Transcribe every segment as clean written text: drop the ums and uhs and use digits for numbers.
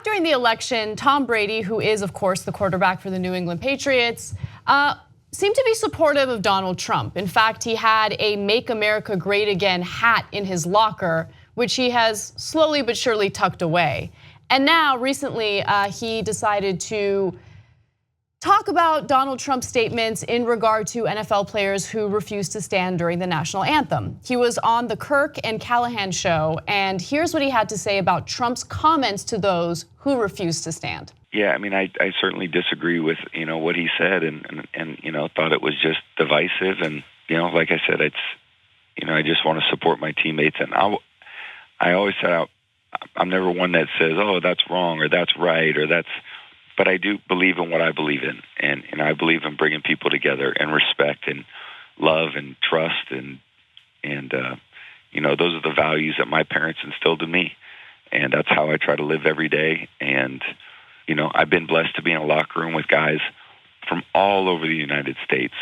back during the election, Tom Brady, who is, of course, the quarterback for the New England Patriots, seemed to be supportive of Donald Trump. In fact, he had a Make America Great Again hat in his locker, which he has slowly but surely tucked away. And now, recently, he decided to talk about Donald Trump's statements in regard to NFL players who refused to stand during the national anthem. He was on the Kirk and Callahan show, and here's what he had to say about Trump's comments to those who refused to stand. Yeah, I mean, I certainly disagree with what he said, and thought it was just divisive, and like I said, it's I just want to support my teammates, and I always say I'm never one that says, oh, that's wrong or that's right or that's. But I do believe in what I believe in, and I believe in bringing people together and respect and love and trust, and those are the values that my parents instilled in me, and that's how I try to live every day. And I've been blessed to be in a locker room with guys from all over the United States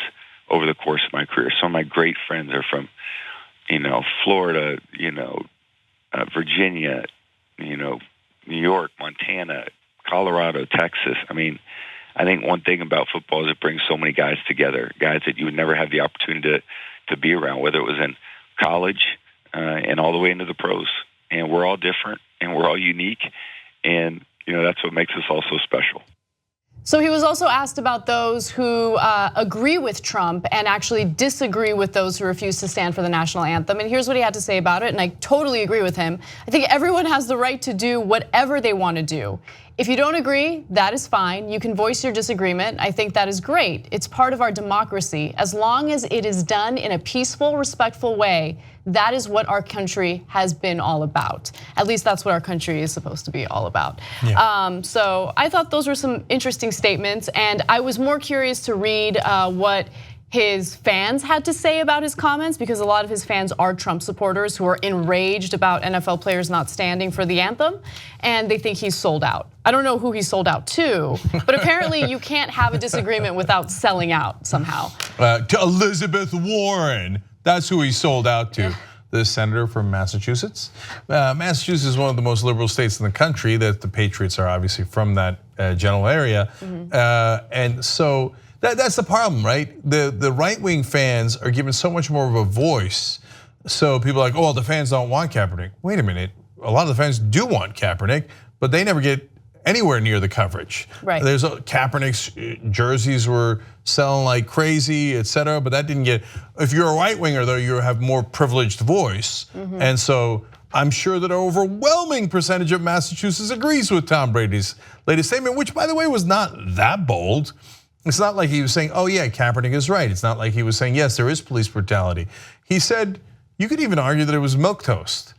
over the course of my career. Some of my great friends are from Florida, Virginia, New York, Montana, Colorado, Texas. I mean, I think one thing about football is it brings so many guys together, guys that you would never have the opportunity to be around, whether it was in college and all the way into the pros. And we're all different and we're all unique, and that's what makes us all so special. So he was also asked about those who agree with Trump and actually disagree with those who refuse to stand for the national anthem. And here's what he had to say about it, and I totally agree with him. I think everyone has the right to do whatever they want to do. If you don't agree, that is fine. You can voice your disagreement. I think that is great. It's part of our democracy. As long as it is done in a peaceful, respectful way, that is what our country has been all about. At least that's what our country is supposed to be all about. Yeah. So I thought those were some interesting statements, and I was more curious to read what his fans had to say about his comments, because a lot of his fans are Trump supporters who are enraged about NFL players not standing for the anthem, and they think he's sold out. I don't know who he's sold out to, but apparently you can't have a disagreement without selling out somehow. To Elizabeth Warren, that's who he sold out to. Yeah. The senator from Massachusetts. Massachusetts is one of the most liberal states in the country. That the Patriots are obviously from that general area, and so. That's the problem, right? The right-wing fans are given so much more of a voice. So people are like, oh, well, the fans don't want Kaepernick. Wait a minute, a lot of the fans do want Kaepernick, but they never get anywhere near the coverage. Right. There's Kaepernick's jerseys were selling like crazy, et cetera, but that didn't get, if you're a right-winger though, you have more privileged voice. And so I'm sure that an overwhelming percentage of Massachusetts agrees with Tom Brady's latest statement, which by the way was not that bold. It's not like he was saying, oh yeah, Kaepernick is right. It's not like he was saying, yes, there is police brutality. He said, you could even argue that it was milquetoast.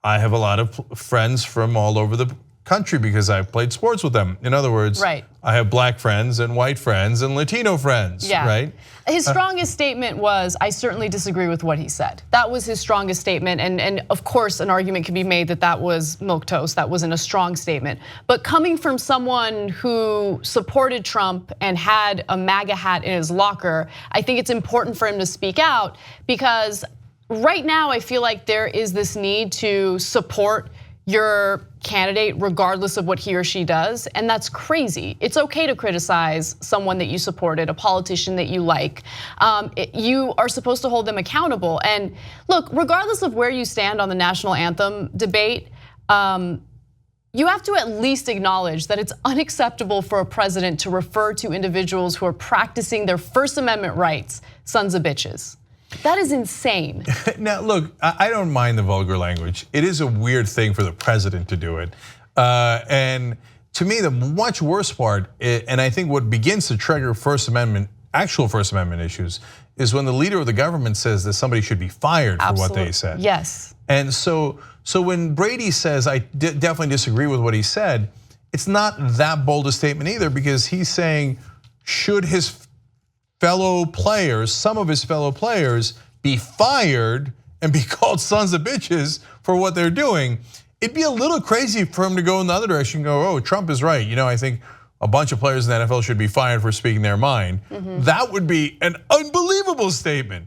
I have a lot of friends from all over the country because I've played sports with them. In other words, right. I have black friends and white friends and Latino friends, right? His strongest statement was, I certainly disagree with what he said. That was his strongest statement, and of course an argument can be made that that was milquetoast, that wasn't a strong statement. But coming from someone who supported Trump and had a MAGA hat in his locker, I think it's important for him to speak out, because right now I feel like there is this need to support your candidate regardless of what he or she does, and that's crazy. It's okay to criticize someone that you supported, a politician that you like. You are supposed to hold them accountable. And look, regardless of where you stand on the national anthem debate, you have to at least acknowledge that it's unacceptable for a president to refer to individuals who are practicing their First Amendment rights sons of bitches. That is insane. Now, look, I don't mind the vulgar language. It is a weird thing for the president to do it. And to me, the much worse part, and I think what begins to trigger First Amendment, actual First Amendment issues, is when the leader of the government says that somebody should be fired for what they said. Yes. And so when Brady says, I definitely disagree with what he said, it's not that bold a statement either, because he's saying, should his fellow players, some of his fellow players, be fired and be called sons of bitches for what they're doing? It'd be a little crazy for him to go in the other direction and go, oh, Trump is right. I think a bunch of players in the NFL should be fired for speaking their mind. That would be an unbelievable statement.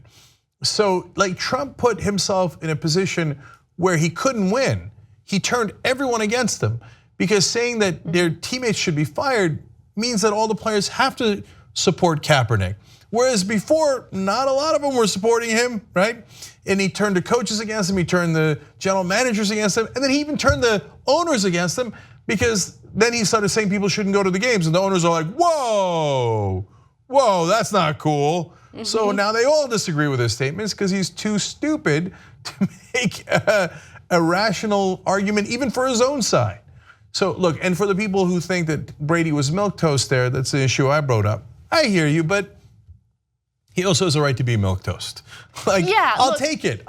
So like Trump put himself in a position where he couldn't win. He turned everyone against him. because saying that their teammates should be fired means that all the players have to support Kaepernick. Whereas before, not a lot of them were supporting him, right? And he turned the coaches against him, he turned the general managers against him, and then he even turned the owners against him, because then he started saying people shouldn't go to the games, and the owners are like, whoa, that's not cool. So now they all disagree with his statements because he's too stupid to make a rational argument even for his own side. So look, and for the people who think that Brady was milquetoast there, that's the issue I brought up. I hear you, but he also has a right to be milquetoast. Like, yeah, I'll take it.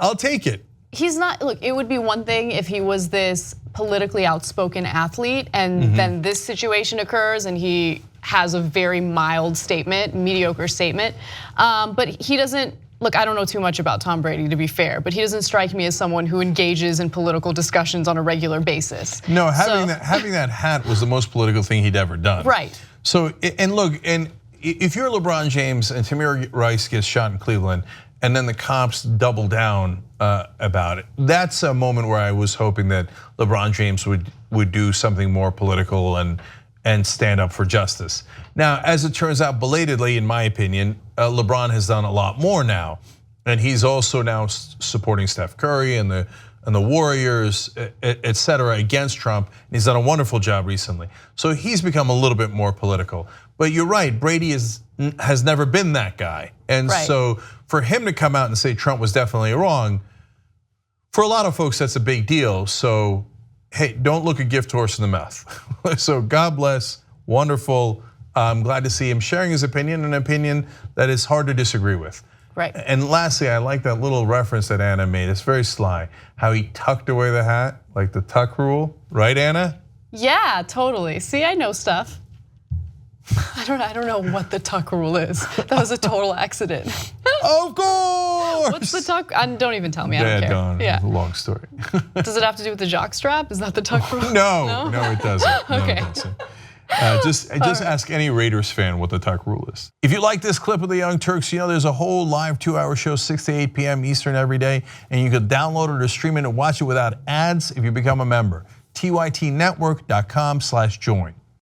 He's not, look, it would be one thing if he was this politically outspoken athlete and then this situation occurs and he has a very mild statement, mediocre statement. But he doesn't, look, I don't know too much about Tom Brady, to be fair, but he doesn't strike me as someone who engages in political discussions on a regular basis. No, having that hat was the most political thing he'd ever done. Right. So, and look, and if you're LeBron James and Tamir Rice gets shot in Cleveland, and then the cops double down about it, that's a moment where I was hoping that LeBron James would do something more political and stand up for justice. Now, as it turns out, belatedly, in my opinion, LeBron has done a lot more now, and he's also now supporting Steph Curry and the Warriors, et cetera, against Trump. And he's done a wonderful job recently. So he's become a little bit more political. But you're right, Brady has never been that guy. And so for him to come out and say Trump was definitely wrong, for a lot of folks, that's a big deal. So, hey, don't look a gift horse in the mouth. So God bless, wonderful. I'm glad to see him sharing his opinion, an opinion that is hard to disagree with. Right. And lastly, I like that little reference that Anna made. It's very sly, how he tucked away the hat, like the tuck rule, right, Anna? Yeah, totally. See, I know stuff. I don't know what the tuck rule is. That was a total accident. Of course. What's the tuck? Don't even tell me. I don't care. Yeah, long story. Does it have to do with the jock strap? Is that the tuck rule? No, it doesn't. Okay. No, it doesn't. Just ask any Raiders fan what the tuck rule is. If you like this clip of the Young Turks, you know there's a whole live 2-hour show, 6 to 8 p.m. Eastern every day, and you can download it or stream it and watch it without ads if you become a member. tytnetwork.com/join.